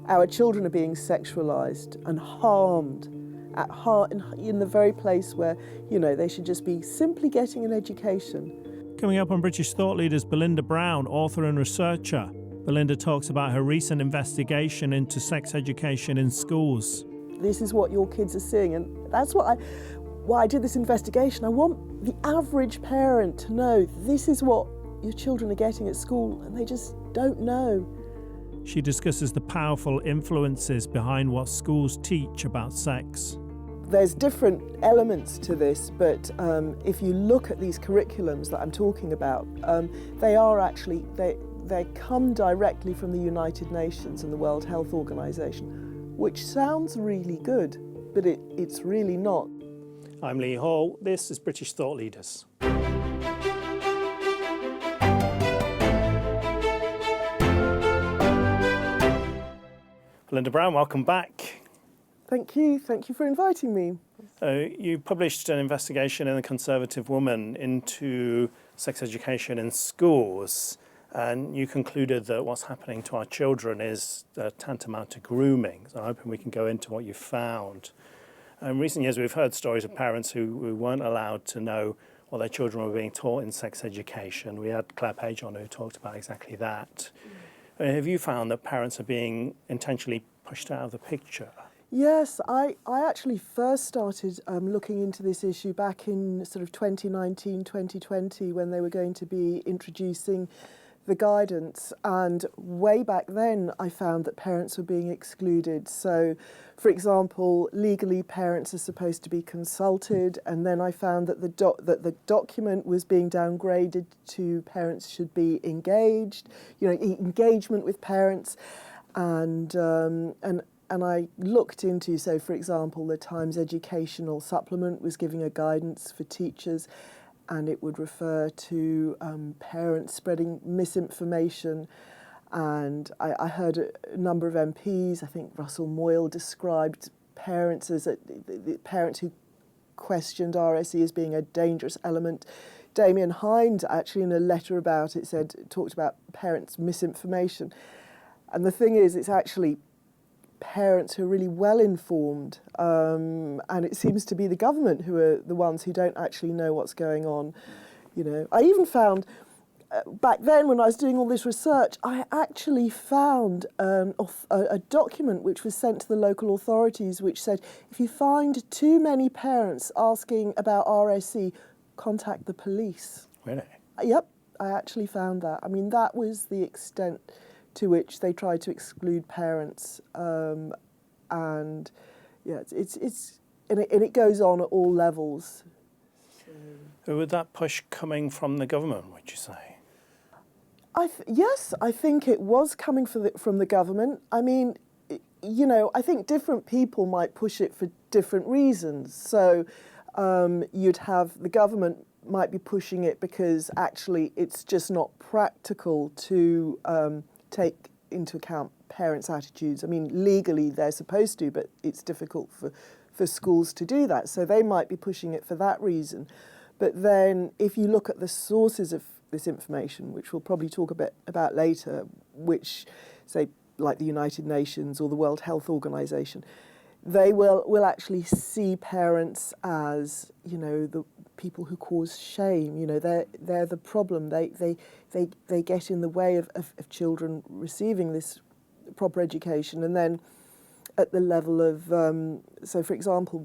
Our children are being sexualised and harmed at heart in the very place where, you know, they should just be simply getting an education. Coming up on British Thought Leaders, Belinda Brown, author and researcher. Belinda talks about her recent investigation into sex education in schools. This is what your kids are seeing, and that's why I did this investigation. I want the average parent to know this is what your children are getting at school, and they just don't know. She discusses the powerful influences behind what schools teach about sex. There's different elements to this, but if you look at these curriculums that I'm talking about, they are actually, they come directly from the United Nations and the World Health Organization, which sounds really good, but it's really not. I'm Lee Hall. This is British Thought Leaders. Belinda Brown, welcome back. Thank you for inviting me. You published an investigation in The Conservative Woman into sex education in schools, and you concluded that what's happening to our children is tantamount to grooming. So I'm hoping we can go into what you found. In recent years, we've heard stories of parents who weren't allowed to know what their children were being taught in sex education. We had Claire Page on who talked about exactly that. Have you found that parents are being intentionally pushed out of the picture? Yes, I actually first started looking into this issue back in sort of 2019, 2020, when they were going to be introducing the guidance, and way back then I found that parents were being excluded. So, for example, legally parents are supposed to be consulted, and then I found that the document was being downgraded to parents should be engaged, you know, engagement with parents, and I looked into, so for example, the Times Educational Supplement was giving a guidance for teachers, and it would refer to parents spreading misinformation. And I heard a number of MPs, I think Russell Moyle described parents as the parents who questioned RSE as being a dangerous element. Damien Hind, actually in a letter about it, talked about parents' misinformation. And the thing is, it's actually parents who are really well informed, and it seems to be the government who are the ones who don't actually know what's going on. You know, I even found back then when I was doing all this research, I actually found a document which was sent to the local authorities which said, if you find too many parents asking about RSE, contact the police. Really? Yep, I actually found that. I mean, that was the extent to which they tried to exclude parents, and yeah, it goes on at all levels. So. Would that push coming from the government, would you say? Yes, I think it was coming from the government. I mean, you know, I think different people might push it for different reasons. So you'd have the government might be pushing it because actually it's just not practical to take into account parents' attitudes. I mean, legally they're supposed to, but it's difficult for schools to do that. So they might be pushing it for that reason. But then if you look at the sources of this information, which we'll probably talk a bit about later, which, say, like the United Nations or the World Health Organization, they will actually see parents as, you know, the people who cause shame. You know, they're the problem. They get in the way of children receiving this proper education. And then at the level of, so for example,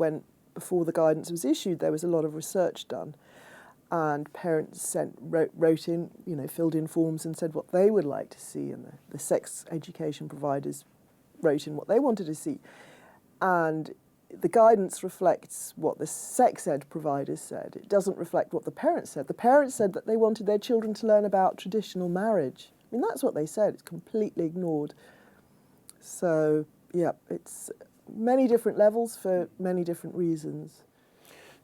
before the guidance was issued, there was a lot of research done, and parents wrote in, you know, filled in forms and said what they would like to see, and the sex education providers wrote in what they wanted to see. And the guidance reflects what the sex ed providers said. It doesn't reflect what the parents said. The parents said that they wanted their children to learn about traditional marriage. I mean, that's what they said. It's completely ignored. So, yeah, it's many different levels for many different reasons.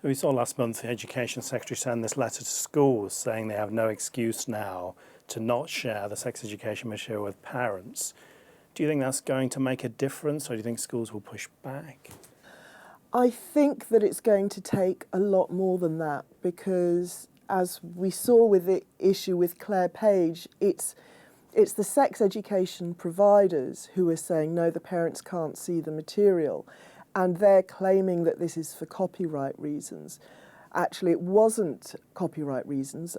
We saw last month the Education Secretary send this letter to schools saying they have no excuse now to not share the sex education material with parents. Do you think that's going to make a difference, or do you think schools will push back? I think that it's going to take a lot more than that, because as we saw with the issue with Claire Page, it's it's the sex education providers who are saying, no, the parents can't see the material. And they're claiming that this is for copyright reasons. Actually, it wasn't copyright reasons.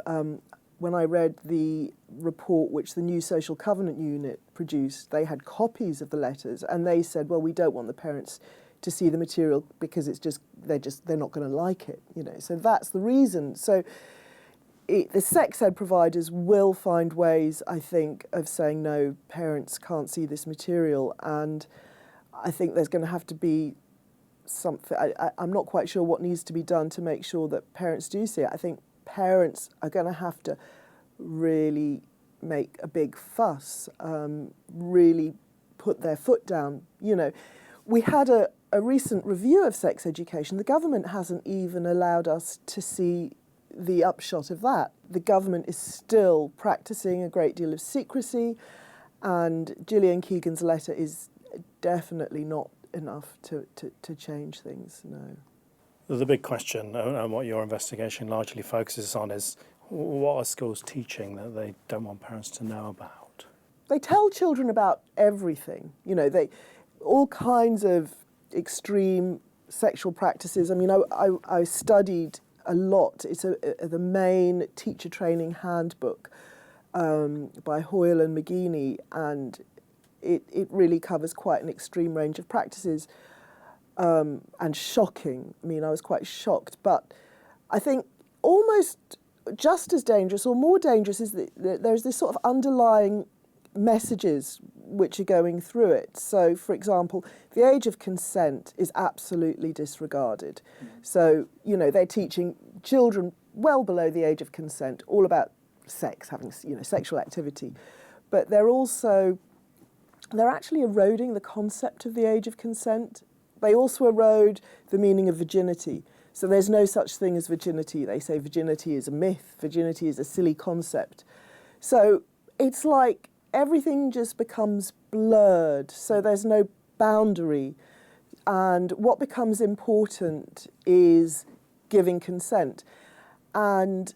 When I read the report which the New Social Covenant Unit produced, they had copies of the letters, and they said, well, we don't want the parents to see the material because they're not going to like it, you know. So that's the reason. So the sex ed providers will find ways, I think, of saying, no, parents can't see this material, and I think there's going to have to be something. I'm not quite sure what needs to be done to make sure that parents do see it. I think parents are going to have to really make a big fuss, really put their foot down. You know, we had a recent review of sex education. The government hasn't even allowed us to see the upshot of that. The government is still practicing a great deal of secrecy, and Gillian Keegan's letter is definitely not enough to change things, no. The big question, and what your investigation largely focuses on, is what are schools teaching that they don't want parents to know about? They tell children about everything, you know, all kinds of extreme sexual practices. I mean, I studied a lot. It's the main teacher training handbook by Hoyle and McGeaney, and it really covers quite an extreme range of practices. And shocking. I mean, I was quite shocked. But I think almost just as dangerous or more dangerous is that there's this sort of underlying messages which are going through it. So, for example, the age of consent is absolutely disregarded. So, you know, they're teaching children well below the age of consent all about sex, having, you know, sexual activity. But they're actually eroding the concept of the age of consent. They also erode the meaning of virginity. So there's no such thing as virginity. They say virginity is a myth, virginity is a silly concept. So it's like everything just becomes blurred, so there's no boundary. And what becomes important is giving consent. And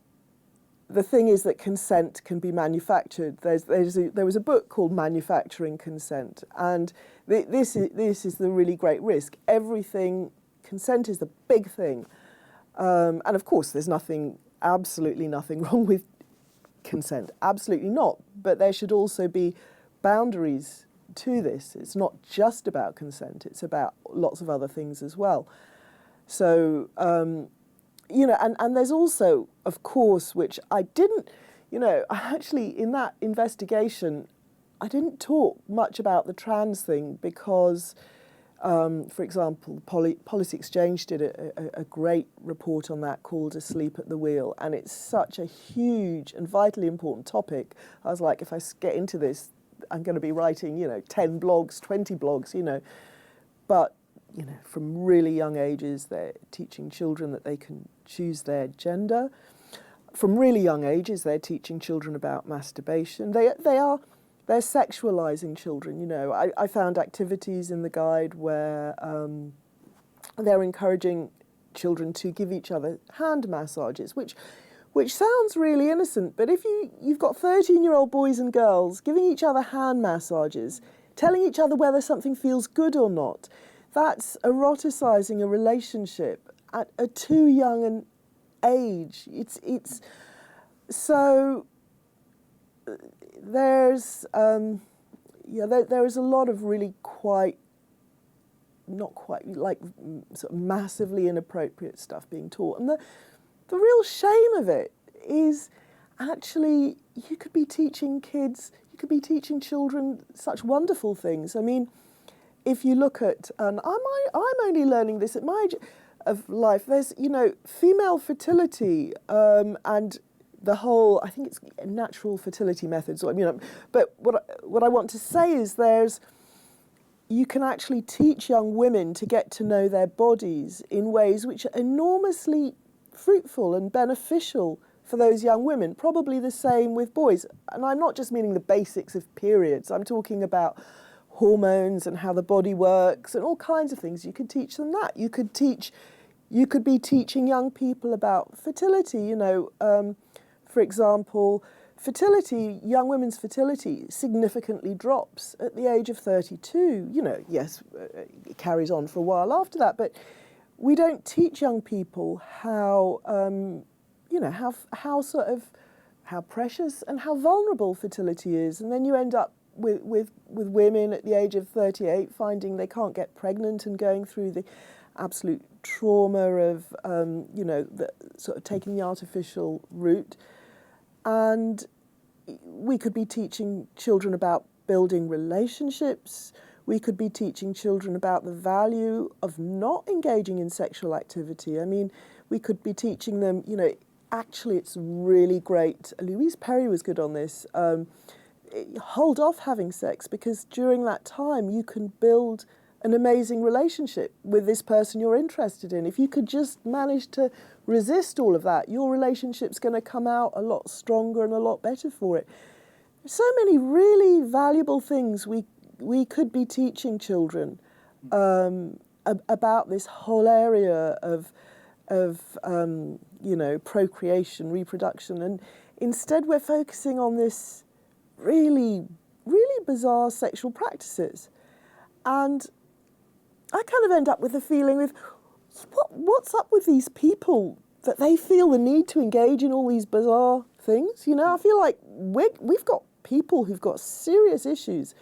the thing is that consent can be manufactured. There was a book called Manufacturing Consent, and this is the really great risk. Consent is the big thing, and of course there's absolutely nothing wrong with consent, absolutely not. But there should also be boundaries to this. It's not just about consent; it's about lots of other things as well. So. You know, and there's also, of course, which I didn't, you know, actually in that investigation, I didn't talk much about the trans thing because, for example, Policy Exchange did a great report on that called Asleep at the Wheel, and it's such a huge and vitally important topic. I was like, if I get into this, I'm going to be writing, you know, 10 blogs, 20 blogs, you know, but you know, from really young ages, they're teaching children that they can choose their gender. From really young ages, they're teaching children about masturbation. They're sexualizing children. You know, I found activities in the guide where they're encouraging children to give each other hand massages, which sounds really innocent. But if you've got 13-year-old boys and girls giving each other hand massages, telling each other whether something feels good or not, that's eroticizing a relationship at a too young an age. It's so there's there is a lot of really not quite like sort of massively inappropriate stuff being taught, and the real shame of it is actually you could be teaching children such wonderful things. I mean, if you look at, and I'm only learning this at my age of life, there's, you know, female fertility and the whole, I think it's natural fertility methods, you know, but what I want to say is you can actually teach young women to get to know their bodies in ways which are enormously fruitful and beneficial for those young women, probably the same with boys. And I'm not just meaning the basics of periods, I'm talking about hormones and how the body works and all kinds of things. You could teach them that. You could be teaching young people about fertility, you know, for example, fertility, young women's fertility significantly drops at the age of 32. You know, yes, it carries on for a while after that, but we don't teach young people how, you know, how precious and how vulnerable fertility is. And then you end up with women at the age of 38 finding they can't get pregnant and going through the absolute trauma of, you know, sort of taking the artificial route. And we could be teaching children about building relationships. We could be teaching children about the value of not engaging in sexual activity. I mean, we could be teaching them, you know, actually it's really great. Louise Perry was good on this. Hold off having sex, because during that time you can build an amazing relationship with this person you're interested in. If you could just manage to resist all of that, your relationship's going to come out a lot stronger and a lot better for it. So many really valuable things we could be teaching children about this whole area of you know, procreation, reproduction, and instead we're focusing on this really bizarre sexual practices. And I kind of end up with a feeling of, what's up with these people that they feel the need to engage in all these bizarre things? You know, I feel like we've got people who've got serious issues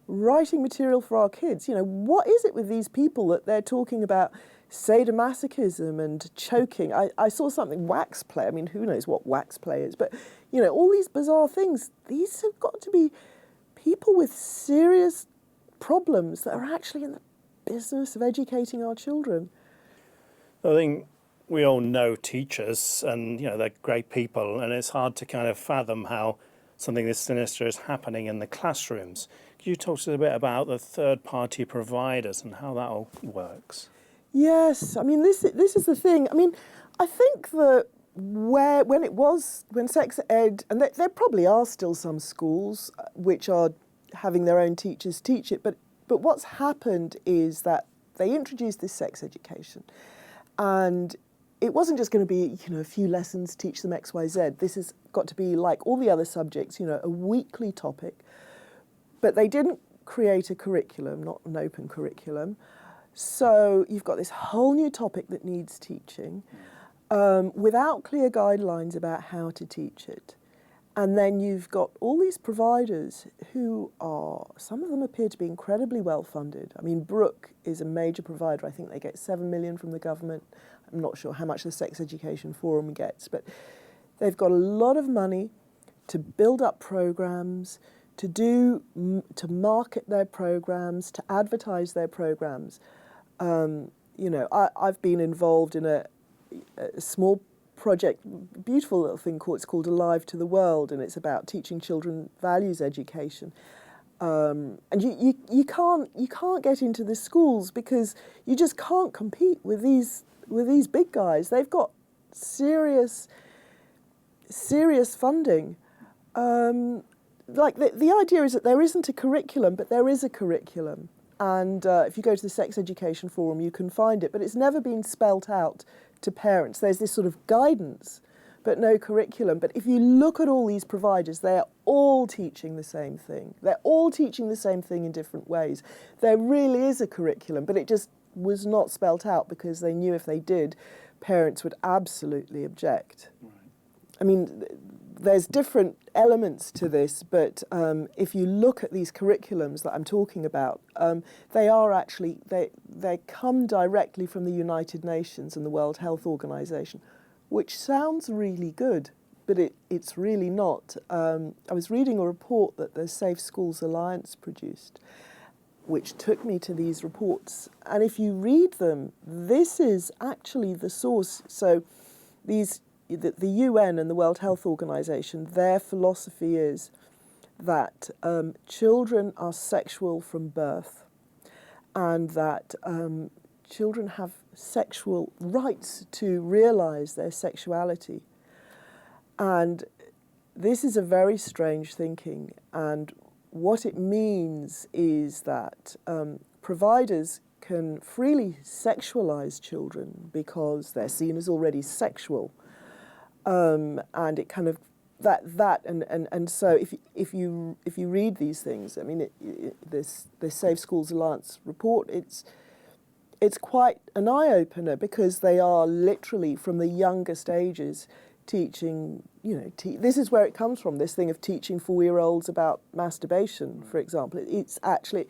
writing material for our kids. You know, what is it with these people that they're talking about sadomasochism and choking? I saw something, wax play. I mean, who knows what wax play is? But, you know, all these bizarre things, these have got to be people with serious problems that are actually in the business of educating our children. I think we all know teachers, and you know they're great people, and it's hard to kind of fathom how something this sinister is happening in the classrooms. Could you talk to us a bit about the third-party providers and how that all works? Yes, I mean this is the thing. I mean, I think that when sex ed, and there probably are still some schools which are having their own teachers teach it, but what's happened is that they introduced this sex education, and it wasn't just going to be, you know, a few lessons, teach them X, Y, Z. This has got to be like all the other subjects, you know, a weekly topic. But they didn't create a curriculum, not an open curriculum. So you've got this whole new topic that needs teaching without clear guidelines about how to teach it. And then you've got all these providers who are, some of them appear to be incredibly well funded. I mean, Brooke is a major provider. I think they get 7 million from the government. I'm not sure how much the Sex Education Forum gets, but they've got a lot of money to build up programs, to market their programs, to advertise their programs. You know, I've been involved in a small project, beautiful little thing it's called Alive to the World, and it's about teaching children values education. And you can't get into the schools because you just can't compete with these big guys. They've got serious funding. Like the idea is that there isn't a curriculum, but there is a curriculum. And if you go to the Sex Education Forum, you can find it, but it's never been spelt out to parents. There's this sort of guidance, but no curriculum. But if you look at all these providers, they're all teaching the same thing. They're all teaching the same thing in different ways. There really is a curriculum, but it just was not spelt out because they knew if they did, parents would absolutely object. Right. I mean, there's different elements to this, but if you look at these curriculums that I'm talking about, they are actually, they come directly from the United Nations and the World Health Organization, which sounds really good, but it's really not. I was reading a report that the Safe Schools Alliance produced, which took me to these reports. And if you read them, this is actually the source. So the UN and the World Health Organization, their philosophy is that children are sexual from birth, and that children have sexual rights to realize their sexuality. And this is a very strange thinking, and what it means is that providers can freely sexualize children because they're seen as already sexual. And it kind of, And so if you read these things, I mean, this Safe Schools Alliance report, it's quite an eye-opener, because they are literally from the youngest ages teaching, this is where it comes from, this thing of teaching 4-year-olds about masturbation, for example. It's actually,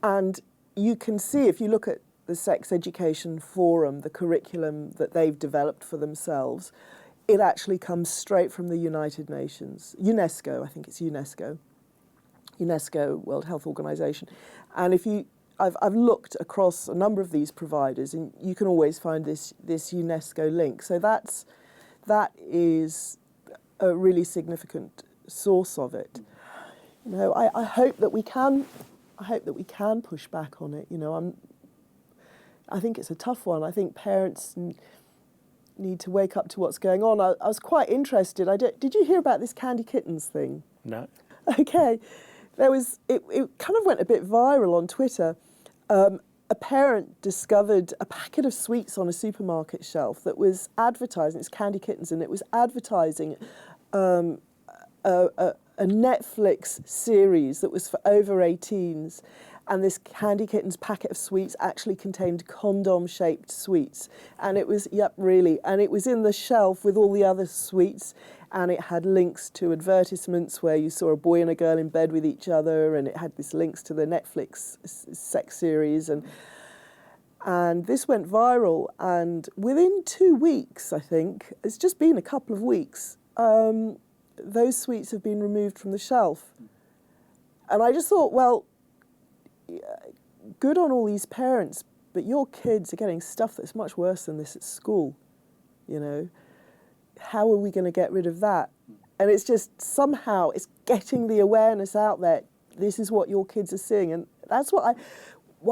and you can see, if you look at the Sex Education Forum, the curriculum that they've developed for themselves, it actually comes straight from the United Nations, UNESCO, I think it's UNESCO, World Health Organization. And I've looked across a number of these providers, and you can always find this UNESCO link. So that is a really significant source of it. I hope that we can push back on it. I think it's a tough one. I think parents need to wake up to what's going on. I was quite interested. Did you hear about this Candy Kittens thing? No. Okay. It kind of went a bit viral on Twitter. A parent discovered a packet of sweets on a supermarket shelf that was advertising, it's Candy Kittens, and it was advertising a Netflix series that was for over 18s. And this Candy Kittens packet of sweets actually contained condom-shaped sweets. And it was, really. And it was in the shelf with all the other sweets. And it had links to advertisements where you saw a boy and a girl in bed with each other. And it had these links to the Netflix sex series. And this went viral. And within 2 weeks, I think, it's just been a couple of weeks, those sweets have been removed from the shelf. And I just thought, well, good on all these parents, but your kids are getting stuff that's much worse than this at school, How are we going to get rid of that? And it's just, somehow, it's getting the awareness out there. This is what your kids are seeing. And that's why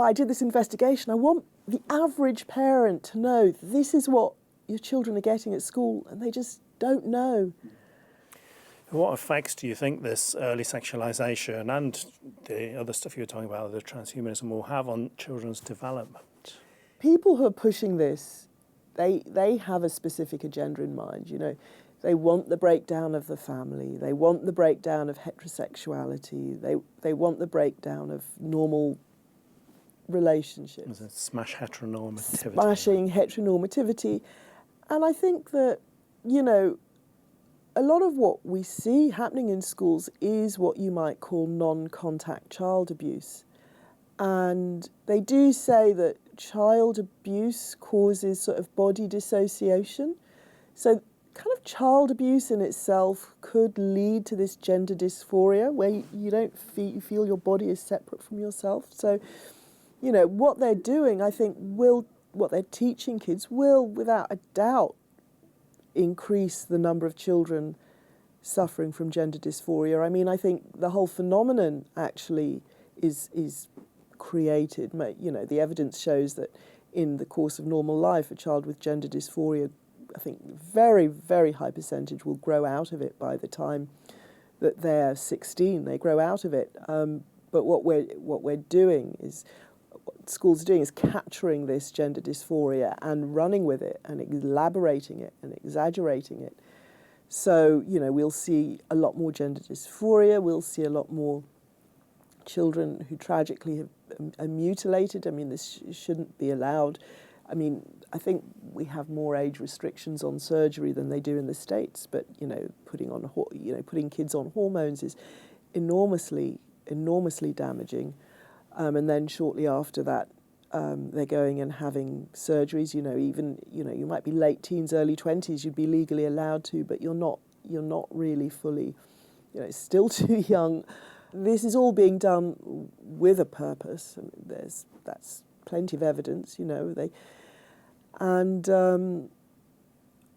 I did this investigation. I want the average parent to know this is what your children are getting at school, and they just don't know. What effects do you think this early sexualisation and the other stuff you were talking about, the transhumanism, will have on children's development? People who are pushing this, they have a specific agenda in mind. They want the breakdown of the family. They want the breakdown of heterosexuality. They want the breakdown of normal relationships. Smash heteronormativity. Smashing heteronormativity. And I think that, a lot of what we see happening in schools is what you might call non-contact child abuse. And they do say that child abuse causes sort of body dissociation. So kind of child abuse in itself could lead to this gender dysphoria, where you don't feel your body is separate from yourself. So, what they're doing, I think, what they're teaching kids will, without a doubt, increase the number of children suffering from gender dysphoria. I mean, I think the whole phenomenon actually is created. The evidence shows that in the course of normal life, a child with gender dysphoria, I think very, very high percentage will grow out of it by the time that they're 16. They grow out of it. But what we're doing is, what schools are doing is capturing this gender dysphoria and running with it and elaborating it and exaggerating it. So, we'll see a lot more gender dysphoria, we'll see a lot more children who tragically are mutilated. I mean, this shouldn't be allowed. I mean, I think we have more age restrictions on surgery than they do in the States, but, putting kids on hormones is enormously damaging. And then shortly after that, they're going and having surgeries. You might be late teens, early 20s. You'd be legally allowed to, but you're not really fully. It's still too young. This is all being done with a purpose. I mean, that's plenty of evidence. And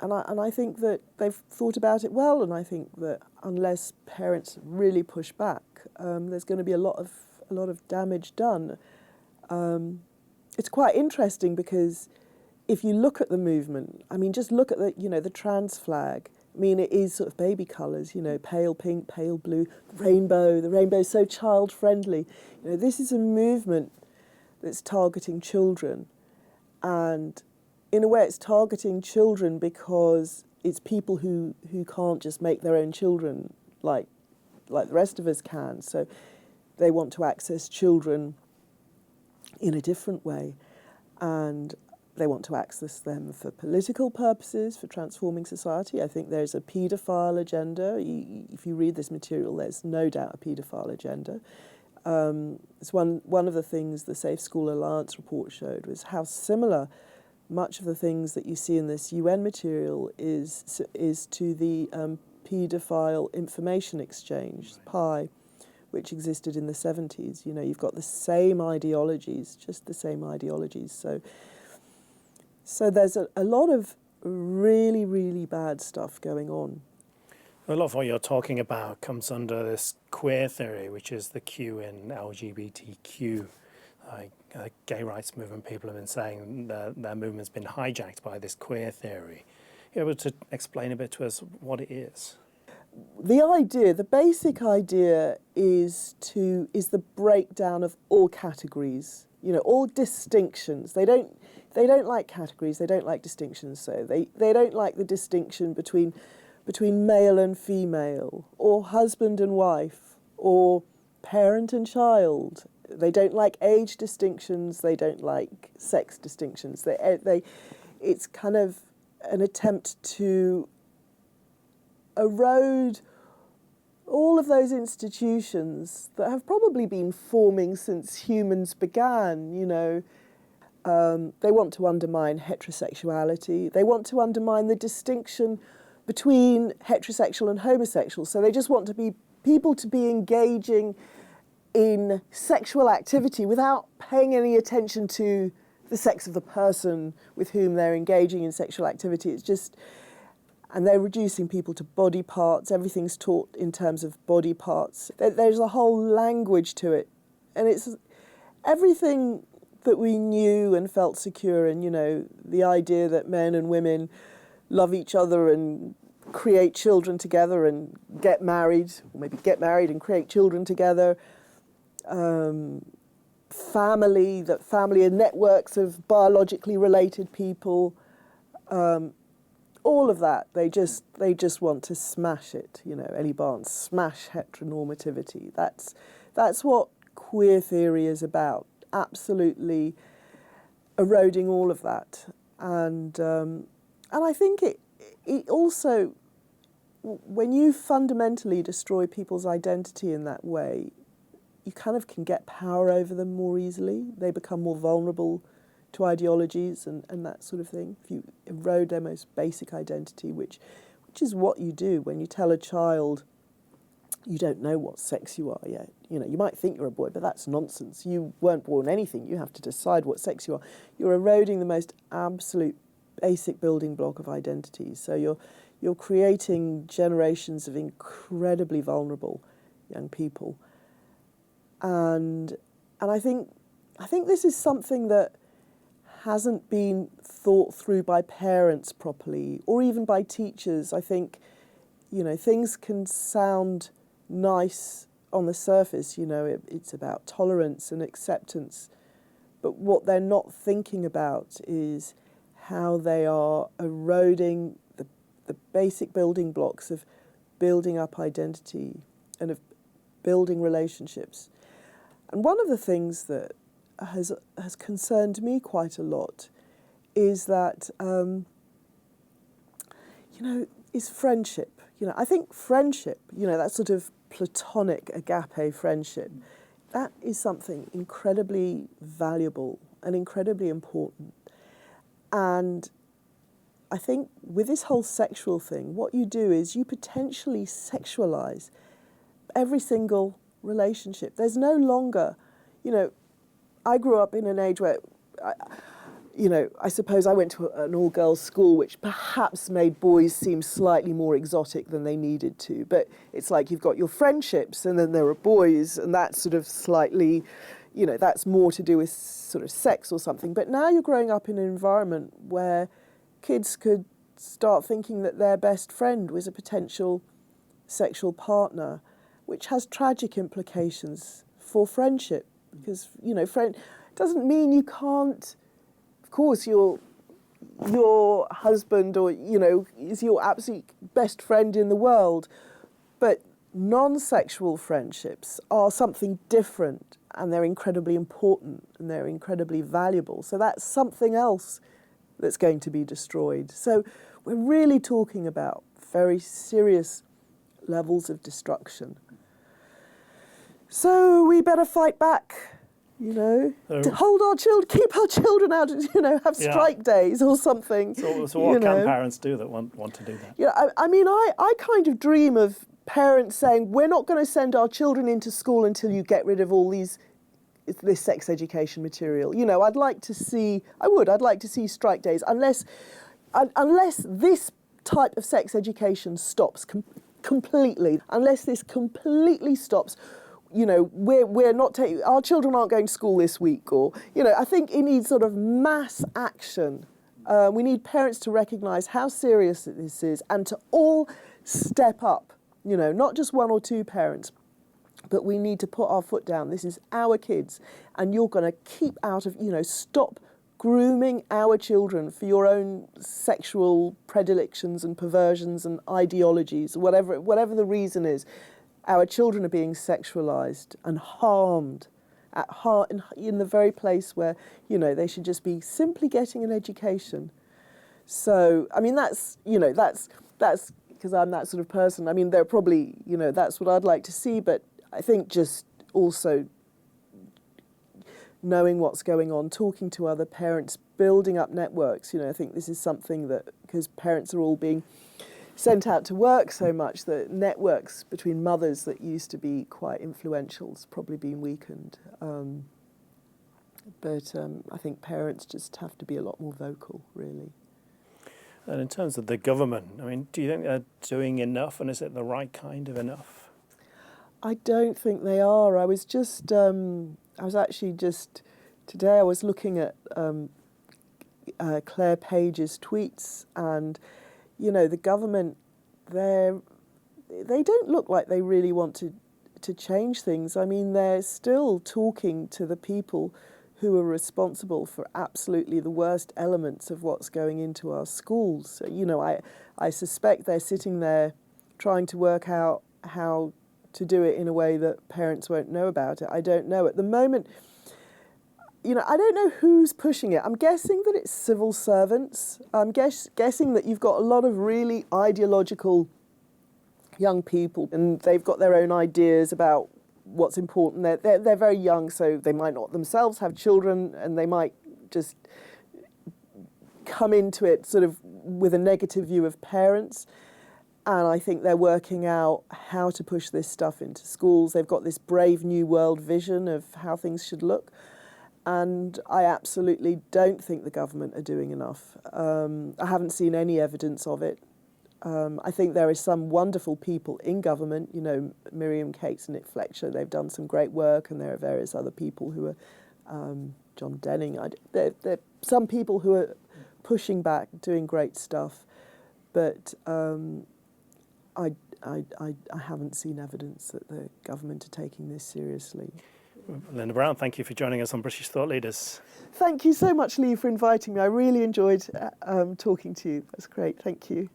I think that they've thought about it well. And I think that unless parents really push back, there's going to be a lot of damage done. It's quite interesting because if you look at the movement, I mean, just look at the trans flag. I mean, it is sort of baby colours, pale pink, pale blue, the rainbow is so child friendly. This is a movement that's targeting children, and in a way it's targeting children because it's people who can't just make their own children like the rest of us can. So they want to access children in a different way, and they want to access them for political purposes, for transforming society. I think there's a paedophile agenda. If you read this material, there's no doubt a paedophile agenda. It's one of the things the Safe School Alliance report showed was how similar much of the things that you see in this UN material is to the paedophile information exchange, PI, which existed in the 70s. You know, you've got the same ideologies, just the same ideologies. So there's a lot of really, really bad stuff going on. A lot of what you're talking about comes under this queer theory, which is the Q in LGBTQ. Gay rights movement people have been saying that their movement's been hijacked by this queer theory. Are you able to explain a bit to us what it is? The basic idea is the breakdown of all categories, you know, all distinctions. They don't like categories, they don't like distinctions, so they don't like the distinction between male and female, or husband and wife, or parent and child. They don't like age distinctions, they don't like sex distinctions. It's kind of an attempt to erode all of those institutions that have probably been forming since humans began, you know. They want to undermine heterosexuality. They want to undermine the distinction between heterosexual and homosexual. So they just want people to be engaging in sexual activity without paying any attention to the sex of the person with whom they're engaging in sexual activity. It's just, and they're reducing people to body parts. Everything's taught in terms of body parts. There's a whole language to it. And it's everything that we knew and felt secure in, you know, the idea that men and women love each other and create children together and get married, or maybe get married and create children together. Family are networks of biologically related people. All of that, they just want to smash it, you know, Ellie Barnes, smash heteronormativity. That's what queer theory is about, absolutely eroding all of that. And I think it also, when you fundamentally destroy people's identity in that way, you kind of can get power over them more easily. They become more vulnerable to ideologies and that sort of thing. If you erode their most basic identity, which is what you do when you tell a child you don't know what sex you are yet. You know, you might think you're a boy, but that's nonsense. You weren't born anything. You have to decide what sex you are. You're eroding the most absolute basic building block of identity. So you're creating generations of incredibly vulnerable young people. And I think this is something that hasn't been thought through by parents properly, or even by teachers. I think, you know, things can sound nice on the surface, you know, it's about tolerance and acceptance, but what they're not thinking about is how they are eroding the basic building blocks of building up identity and of building relationships. And one of the things that has concerned me quite a lot is that, is friendship. You know, I think friendship, you know, that sort of platonic agape friendship, that is something incredibly valuable and incredibly important. And I think with this whole sexual thing, what you do is you potentially sexualize every single relationship. There's no longer, you know, I grew up in an age where, I suppose I went to an all-girls school, which perhaps made boys seem slightly more exotic than they needed to. But it's like you've got your friendships, and then there are boys, and that's sort of slightly, you know, that's more to do with sort of sex or something. But now you're growing up in an environment where kids could start thinking that their best friend was a potential sexual partner, which has tragic implications for friendship. Because, you know, friend doesn't mean you can't. Of course, you're your husband or, is your absolute best friend in the world. But non-sexual friendships are something different, and they're incredibly important and they're incredibly valuable. So that's something else that's going to be destroyed. So we're really talking about very serious levels of destruction. So we better fight back, to hold our children, keep our children out, have strike days or something. So what can parents do that want to do that? Yeah, I kind of dream of parents saying, we're not going to send our children into school until you get rid of all this sex education material. I'd like to see strike days, unless this type of sex education stops completely, unless this completely stops. We're not taking, our children aren't going to school this week, or, I think it needs sort of mass action. We need parents to recognise how serious this is and to all step up, not just one or two parents, but we need to put our foot down. This is our kids, and you're going to keep out of, stop grooming our children for your own sexual predilections and perversions and ideologies, whatever the reason is. Our children are being sexualised and harmed at heart in the very place where, they should just be simply getting an education. So, that's because I'm that sort of person. They're probably, that's what I'd like to see, but I think just also knowing what's going on, talking to other parents, building up networks. I think this is something that, because parents are all being sent out to work so much, that networks between mothers that used to be quite influential has probably been weakened. But I think parents just have to be a lot more vocal, really. And in terms of the government, do you think they're doing enough, and is it the right kind of enough? I don't think they are. I was today I was looking at Claire Page's tweets, and, the government, they don't look like they really want to change things. They're still talking to the people who are responsible for absolutely the worst elements of what's going into our schools. I suspect they're sitting there trying to work out how to do it in a way that parents won't know about it. I don't know. At the moment, I don't know who's pushing it. I'm guessing that it's civil servants. I'm guessing that you've got a lot of really ideological young people, and they've got their own ideas about what's important. They're very young, so they might not themselves have children, and they might just come into it sort of with a negative view of parents. And I think they're working out how to push this stuff into schools. They've got this brave new world vision of how things should look. And I absolutely don't think the government are doing enough. I haven't seen any evidence of it. I think there are some wonderful people in government, Miriam Cates and Nick Fletcher, they've done some great work, and there are various other people who are, John Denning, there are some people who are pushing back, doing great stuff, but I haven't seen evidence that the government are taking this seriously. Belinda Brown, thank you for joining us on British Thought Leaders. Thank you so much, Lee, for inviting me. I really enjoyed talking to you. That's great. Thank you.